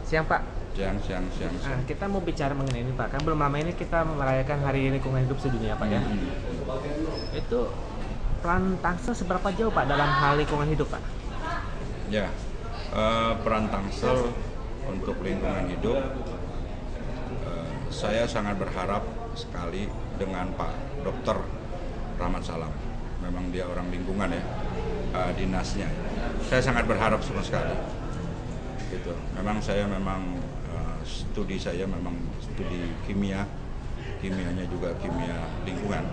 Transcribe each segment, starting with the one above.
Siang Pak. Siang. Kita mau bicara mengenai ini Pak. Kan belum lama ini kita merayakan Hari Lingkungan Hidup Sedunia Pak ya. Itu peran Tangsel seberapa jauh Pak dalam hal lingkungan hidup Pak? Ya, peran Tangsel untuk lingkungan hidup, saya sangat berharap sekali dengan Pak Dr. Rahmat Salam. Memang dia orang lingkungan ya, dinasnya. Saya sangat berharap sama sekali. Gitu. Studi saya memang studi kimianya juga kimia lingkungan,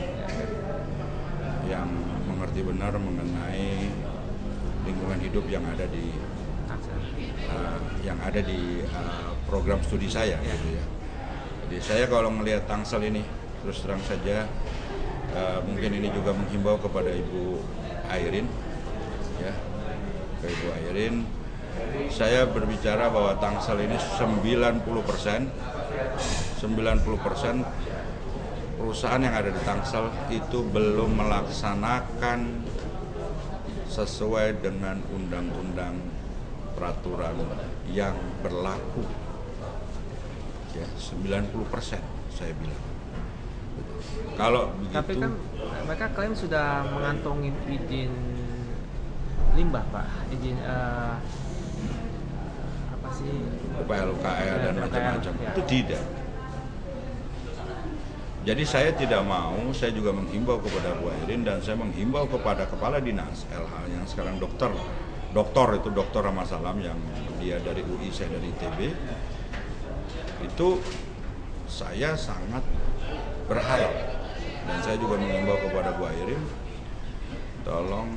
yang mengerti benar mengenai lingkungan hidup yang ada di program studi saya, gitu ya. Jadi saya kalau melihat Tangsel ini, terus terang saja, mungkin ini juga menghimbau kepada Ibu Airin, ya, ke Ibu Airin. Saya berbicara bahwa Tangsel ini 90% perusahaan yang ada di Tangsel itu belum melaksanakan sesuai dengan undang-undang peraturan yang berlaku. Ya, 90% saya bilang. Kalau begitu, Tapi kan mereka klaim sudah mengantongi izin limbah Pak, izin UPL dan macam-macam, ya. itu tidak. Jadi saya tidak mau, saya juga menghimbau kepada Bu Airin dan saya menghimbau kepada Kepala Dinas LH yang sekarang Dokter Rahmat Salam, yang dia dari UI, saya dari ITB. Itu saya sangat berharap, dan saya juga menghimbau kepada Bu Airin, tolong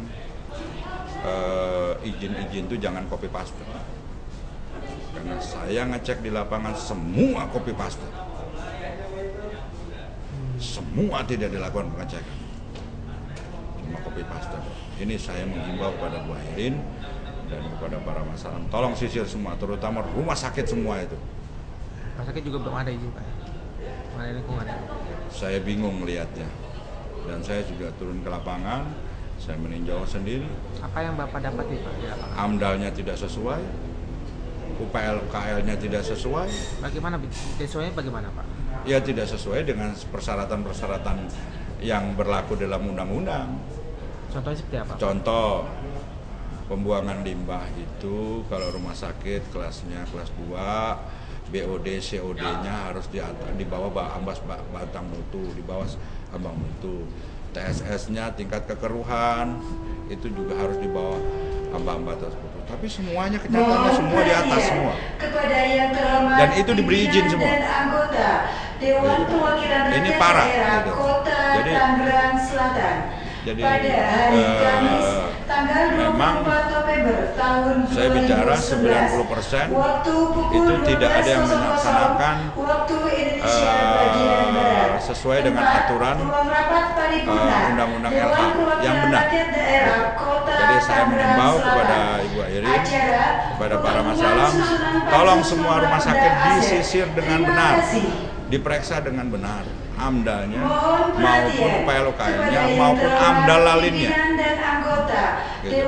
izin-izin itu jangan copy paste. Karena saya ngecek di lapangan semua copy paste. Semua tidak dilakukan pengecekan. Cuma copy paste. Ini saya menghimbau kepada Bu Airin dan kepada para masyarakat, tolong sisir semua, terutama rumah sakit semua itu. Rumah sakit juga belum ada izin Pak. Mengenai lingkungan ya. Saya bingung melihatnya. Dan saya juga turun ke lapangan, saya meninjau sendiri. Apa yang Bapak dapat nih Pak di lapangan? AMDAL-nya tidak sesuai, UPL-KL-nya tidak sesuai. Bagaimana sesuainya bagaimana Pak? Ya tidak sesuai dengan persyaratan-persyaratan yang berlaku dalam undang-undang. Contohnya seperti apa? Contoh, pembuangan limbah itu kalau rumah sakit kelasnya kelas 2, BOD, COD-nya harus di bawah ambang batang mutu, di bawah ambang mutu. TSS-nya tingkat kekeruhan itu juga harus di bawah ambang batas mutu. Tapi semuanya kenyataannya semua di atas semua. Dan itu diberi izin semua. Ini parah. Gitu. Jadi memang saya bicara 90% itu tidak ada yang melaksanakan sesuai dengan aturan undang-undang LH yang benar. Jadi saya mengimbau kepada Ibu Airin, kepada para masalah, tolong semua rumah sakit disisir dengan benar, diperiksa dengan benar, AMDAL-nya maupun UPL-UKL-nya maupun AMDAL lalinnya, gitu.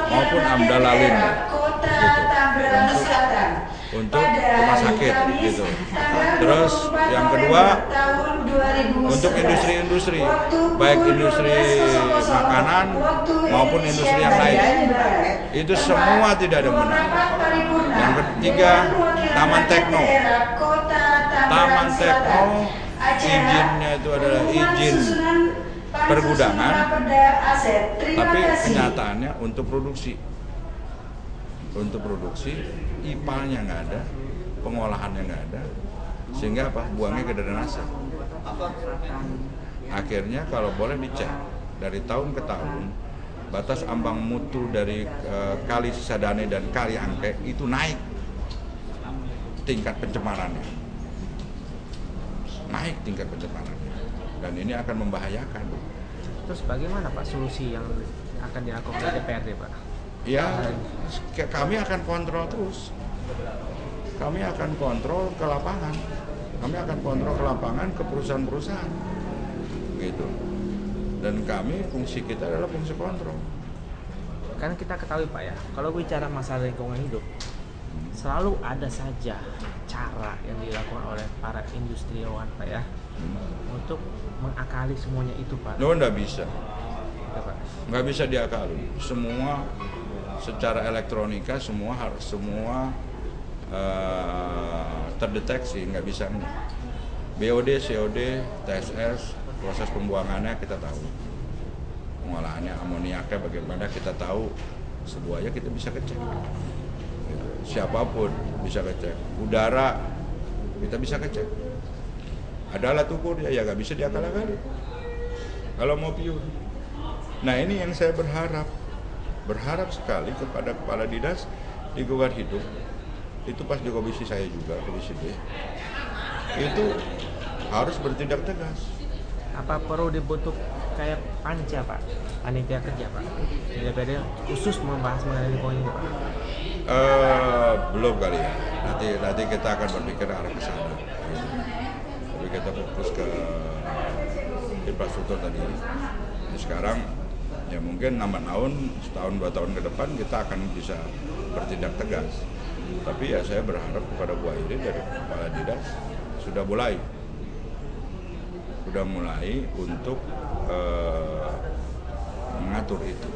Maupun AMDAL lalinnya, gitu. Untuk rumah sakit, gitu. Terus yang kedua, untuk industri-industri, baik industri makanan maupun industri yang lain, itu semua tidak ada benar. Yang ketiga, Taman Tekno, izinnya itu adalah izin pergudangan, tapi kenyataannya untuk produksi IPA-nya nggak ada, pengolahannya nggak ada, sehingga buangnya ke drainase. Akhirnya kalau boleh dicek dari tahun ke tahun, batas ambang mutu dari Kali Cisadane dan Kali Angke itu naik tingkat pencemarannya, dan ini akan membahayakan. Terus bagaimana Pak solusi yang akan dilakukan oleh DPRD Pak? Ya, kami akan kontrol terus. Kami akan kontrol ke lapangan. Ke perusahaan-perusahaan. Gitu. Dan kami, fungsi kita adalah fungsi kontrol. Kan kita ketahui Pak ya, kalau bicara masalah lingkungan hidup, selalu ada saja cara yang dilakukan oleh para industriawan Pak ya untuk mengakali semuanya itu Pak. Lo nggak bisa, Gitu, Pak. nggak bisa diakali. Semua secara elektronika semua harus terdeteksi, nggak bisa. BOD, COD, TSS, proses pembuangannya kita tahu, pengolahannya amoniaknya bagaimana kita tahu, semuanya kita bisa kecek. Gitu. Siapapun bisa kecek. Udara kita bisa kecek. Ada alat ukur ya nggak bisa diakal-akali. Kalau mau pure. Nah ini yang saya berharap sekali kepada kepala dinas lingkungan hidup. Itu pas di komisi saya juga, komisi B. Itu harus bertindak tegas. Apa perlu dibentuk kayak panja Pak, panitia kerja Pak, DPRD khusus membahas mengenai lingkungan hidup Pak? Belum kali ya. Nanti kita akan berpikir arah ke sana. Tapi kita fokus ke infrastruktur tadi. Sekarang ya mungkin 6 tahun, setahun 2 tahun ke depan kita akan bisa bertindak tegas. Tapi ya saya berharap kepada Bu Airin dari kepala dinas sudah mulai untuk mengatur itu.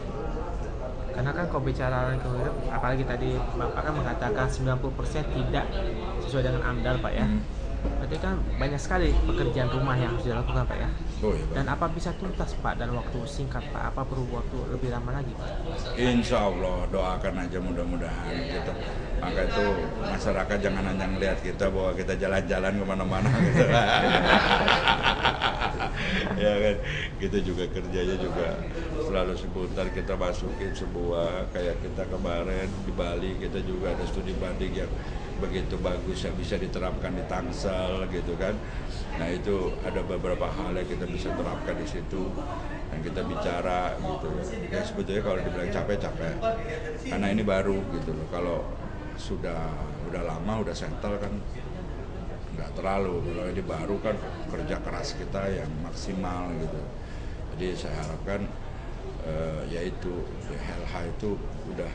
Karena kan kalau bicara lingkungan hidup, apalagi tadi Bapak kan mengatakan 90% tidak sesuai dengan AMDAL Pak ya. Berarti kan banyak sekali pekerjaan rumah yang harus dilakukan Pak ya. Oh, iya, Pak. Dan apa bisa tuntas Pak dalam waktu singkat Pak? Apa perlu waktu lebih lama lagi Pak? Insya Allah doakan aja mudah-mudahan gitu. Maka itu masyarakat jangan hanya ngelihat kita bahwa kita jalan-jalan kemana-mana gitu. Ya kan, kita juga kerjanya juga selalu seputar kita masukin sebuah kayak kita kemarin di Bali kita juga ada studi banding yang begitu bagus yang bisa diterapkan di Tangsel gitu kan. Nah itu ada beberapa hal yang kita bisa terapkan di situ dan kita bicara gitu. Ya sebetulnya kalau dibilang capek karena ini baru gitu loh. Kalau udah lama udah settle kan nggak terlalu. Kalau ini baru kan kerja keras kita yang maksimal gitu. Jadi saya harapkan yaitu hal-hal itu udah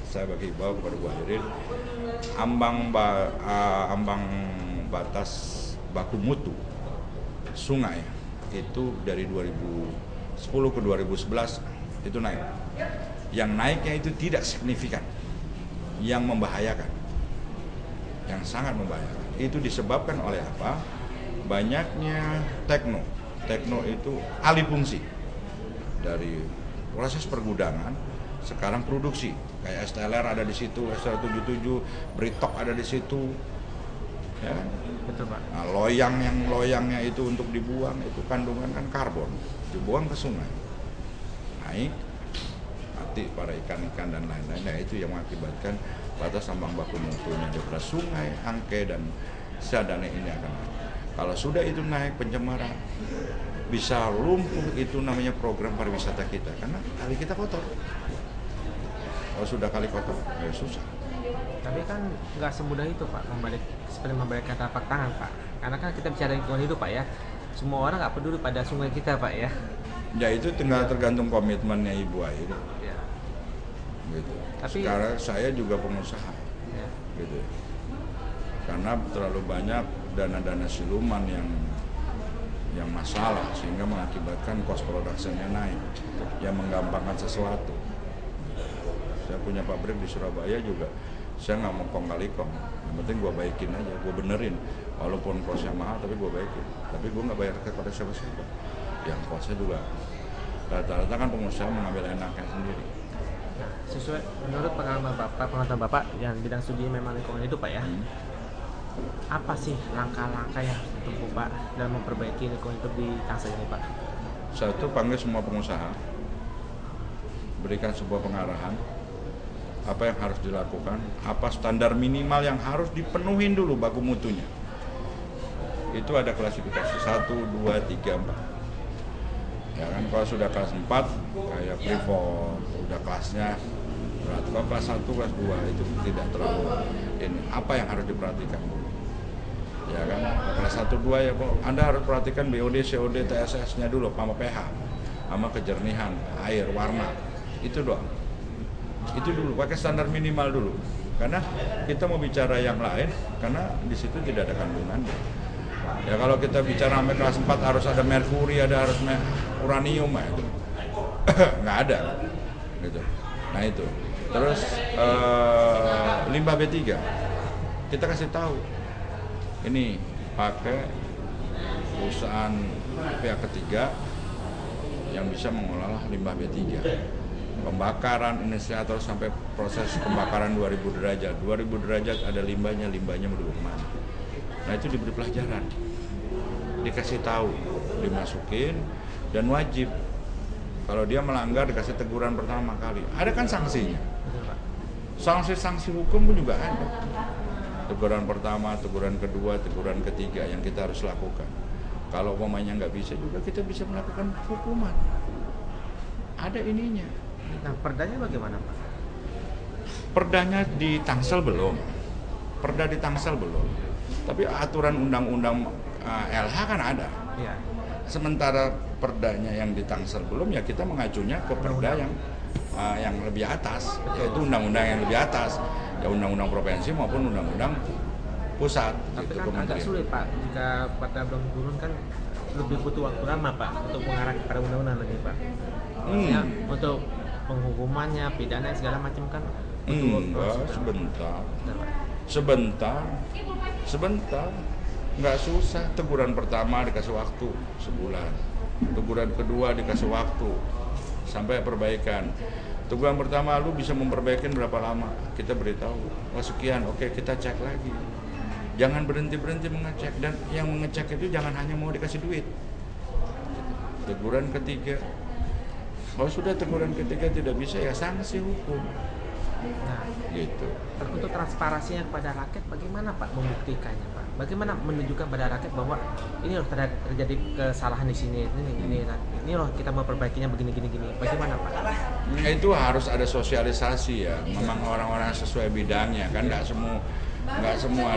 saya bagi himbau kepada Bu Airin ambang batas baku mutu sungai itu dari 2010 ke 2011 itu naik. Yang naiknya itu tidak signifikan, yang membahayakan, yang sangat membahayakan. Itu disebabkan oleh apa? Banyaknya tekno itu alih fungsi dari proses pergudangan sekarang produksi. Kayak STLR ada di situ, STL77, Britok ada di situ. Ya. Betul Pak. Nah, loyangnya itu untuk dibuang itu kandungan kan karbon, dibuang ke sungai. Naik mati para ikan-ikan dan lain-lain. Nah, itu yang mengakibatkan batas ambang baku mutunya di sungai, Angke dan Sadane ini akan naik. Kalau sudah itu naik pencemaran bisa lumpuh itu namanya program pariwisata kita karena kali kita kotor. Kalau sudah kali kotor, ya susah. Tapi kan nggak semudah itu Pak, seperti membalikkan telapak tangan Pak. Karena kan kita bicara lingkungan hidup Pak ya. Semua orang nggak peduli pada sungai kita Pak ya. Ya itu tinggal tergantung komitmennya Ibu Airin. Ya. Gitu. Tapi sekarang saya juga pengusaha. Ya. Gitu. Karena terlalu banyak dana-dana siluman yang masalah sehingga mengakibatkan cost production-nya naik, yang menggampangkan sesuatu. Saya punya pabrik di Surabaya juga, saya nggak mau kong kali kong, yang penting gue baikin aja, gue benerin, walaupun costnya mahal tapi gue baikin, tapi gue nggak bayar kepada siapa-siapa. Yang costnya juga rata-rata kan pengusaha mengambil enaknya sendiri. Nah, sesuai menurut pengalaman Bapak yang bidang studi memang lingkungan hidup Pak ya. Apa sih langkah-langkah yang harus ditempuh Pak dalam memperbaiki lingkungan hidup di Tangsel ini Pak? Satu, panggil semua pengusaha, berikan sebuah pengarahan apa yang harus dilakukan, apa standar minimal yang harus dipenuhin dulu baku mutunya. Itu ada klasifikasi 1, 2, 3, 4. Ya kan, kalau sudah kelas 4 kayak Freeport, udah kelasnya berat. Kalau kelas 1, kelas 2 itu tidak terlalu ini. Apa yang harus diperhatikan? Ya kan, kelas 1, 2 ya kok Anda harus perhatikan BOD, COD, TSS-nya dulu, sama pH, sama kejernihan, air, warna. Itu doang. Itu dulu, pakai standar minimal dulu. karena kita mau bicara yang lain karena di situ tidak ada kandungan. Ya kalau kita bicara sampai kelas 4 harus ada merkuri, harus uranium, itu nggak ada gitu. Nah itu terus limbah B3 kita kasih tahu ini pakai perusahaan pihak ketiga yang bisa mengolah limbah B3. Pembakaran inisiator sampai proses pembakaran 2000 derajat. 2000 derajat ada limbahnya mau dibawa kemana? Nah itu diberi pelajaran, dikasih tahu, dimasukin, dan wajib kalau dia melanggar dikasih teguran pertama kali. Ada kan sanksinya? Sanksi hukum pun juga ada. Teguran pertama, teguran kedua, teguran ketiga yang kita harus lakukan. Kalau umpamanya nggak bisa juga kita bisa melakukan hukuman. Ada ininya. Nah, perdanya bagaimana, Pak? Perdanya di Tangsel belum. Perda di Tangsel belum. Tapi aturan undang-undang LH kan ada. Iya. Sementara perdanya yang di Tangsel belum, ya kita mengacunya ke perda yang lebih atas, yaitu undang-undang yang lebih atas, ya undang-undang provinsi maupun undang-undang pusat. Tapi gitu, kan agak sulit, Pak, jika perda belum turun kan lebih butuh waktu lama, Pak, untuk mengarah kepada undang-undang lagi, Pak. Maksudnya untuk penghukumannya, pidana segala macam kan butuh sebentar, nggak susah. Teguran pertama dikasih waktu sebulan, teguran kedua dikasih waktu sampai perbaikan. Teguran pertama lu bisa memperbaiki berapa lama? Kita beritahu, oh sekian, oke kita cek lagi. Jangan berhenti mengecek, dan yang mengecek itu jangan hanya mau dikasih duit. Teguran ketiga, kalau sudah teguran ketiga tidak bisa, ya sanksi hukum. Nah, Gitu. untuk transparansinya kepada rakyat, bagaimana Pak membuktikannya, Pak? Bagaimana menunjukkan pada rakyat bahwa ini loh terjadi kesalahan di sini, ini loh kita memperbaikinya begini. Bagaimana, Pak? Nah, itu harus ada sosialisasi ya. Memang orang-orang sesuai bidangnya kan, nggak semua.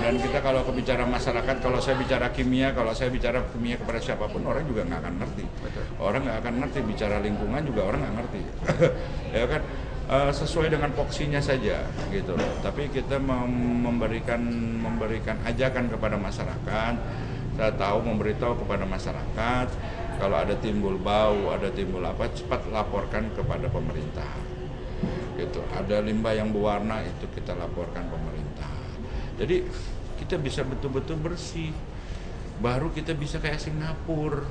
Dan kita kalau bicara masyarakat, kalau saya bicara kimia kepada siapapun orang juga nggak akan ngerti. Betul. Orang nggak akan ngerti, bicara lingkungan juga orang nggak ngerti. Ya kan. Sesuai dengan poksinya saja gitu loh. Tapi kita memberikan ajakan kepada masyarakat. Saya tahu memberitahu kepada masyarakat kalau ada timbul bau, ada timbul apa, cepat laporkan kepada pemerintah. Gitu. Ada limbah yang berwarna itu kita laporkan pemerintah. Jadi kita bisa betul-betul bersih. Baru kita bisa kayak Singapura.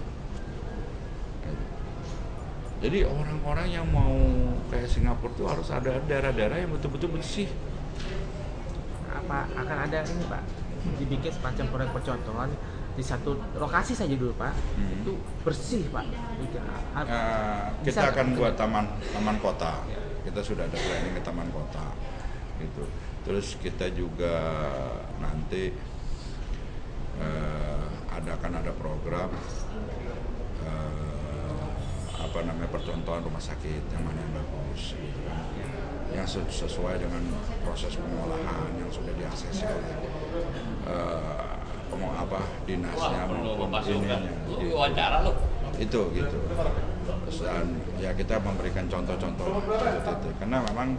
Jadi orang-orang yang mau kayak Singapura itu harus ada daerah-daerah yang betul-betul bersih. Apa akan ada ini, Pak, dibikin semacam proyek percontohan di satu lokasi saja dulu, Pak, itu bersih, Pak. Kita akan buat taman kota. Kita sudah ada planning ke taman kota, gitu. Terus kita juga nanti akan ada program percontohan rumah sakit yang mana yang bagus, gitu kan, yang sesuai dengan proses pengolahan yang sudah diaksesi oleh dinasnya maupun ininya, gitu. Terus, dan ya kita memberikan contoh-contoh itu karena memang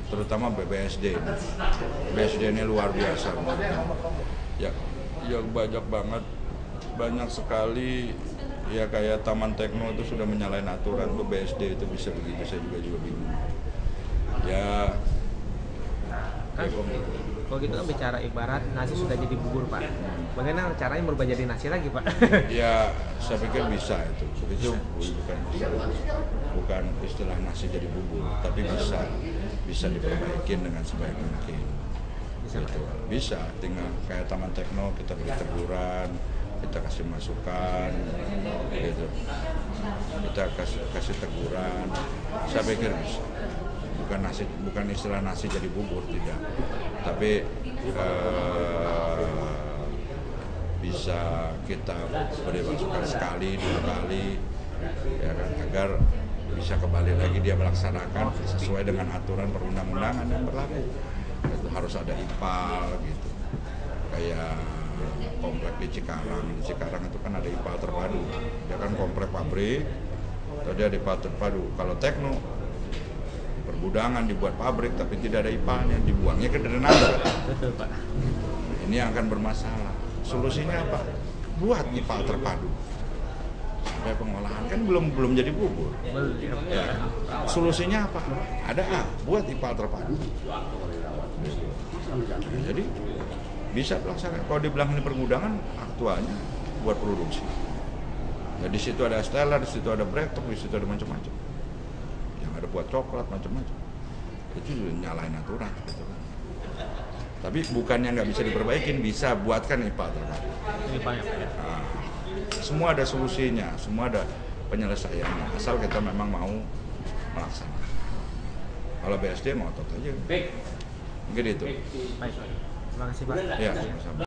terutama BSD ini luar biasa, ya banyak sekali. Ya kayak Taman Tekno itu sudah menyalahi aturan, BSD itu bisa begitu, saya juga bingung. Ya, kan kalau gitu kan bicara ibarat nasi sudah jadi bubur, Pak. Bagaimana caranya berubah jadi nasi lagi, Pak? Ya, saya pikir bisa itu bukan istilah nasi jadi bubur, tapi bisa diperbaiki dengan sebaik mungkin. Bisa, tinggal kayak Taman Tekno kita beri teguran, kita kasih masukan, gitu. Kita kasih teguran. Saya pikir bisa. Bukan istilah nasi jadi bubur, tidak. Tapi bisa kita beri masukan sekali, 2 kali, ya kan, agar bisa kembali lagi dia melaksanakan sesuai dengan aturan perundang-undangan yang berlaku. Itu harus ada IPAL, gitu. Kayak komplek di Cikarang itu kan ada IPAL terpadu. Dia kan komplek pabrik, tadi ada IPAL terpadu. Kalau Tekno gudangan, dibuat pabrik, tapi tidak ada IPA-nya, dibuangnya ke drainase. Betul Pak. Ini yang akan bermasalah. Solusinya apa? Buat IPA terpadu. Sampai pengolahan kan belum jadi bubur. Ya. Solusinya apa? Ada buat IPA terpadu. Jadi bisa pelaksana. Kalau dibilang ini pergudangan, aktualnya buat produksi. Ya, di situ ada Stella, di situ ada Bretok, di situ ada macam-macam. Yang ada buat coklat macam-macam. Itu juga nyalain aturan. Gitu. Tapi bukannya nggak bisa diperbaikin, bisa buatkan IPA terpadu. Ini banyak ya. Nah, semua ada solusinya, semua ada penyelesaiannya. Asal kita memang mau melaksanakan. Kalau BSD ngotot aja. Gitu. Baik. Terima kasih Pak. Ya, sama-sama.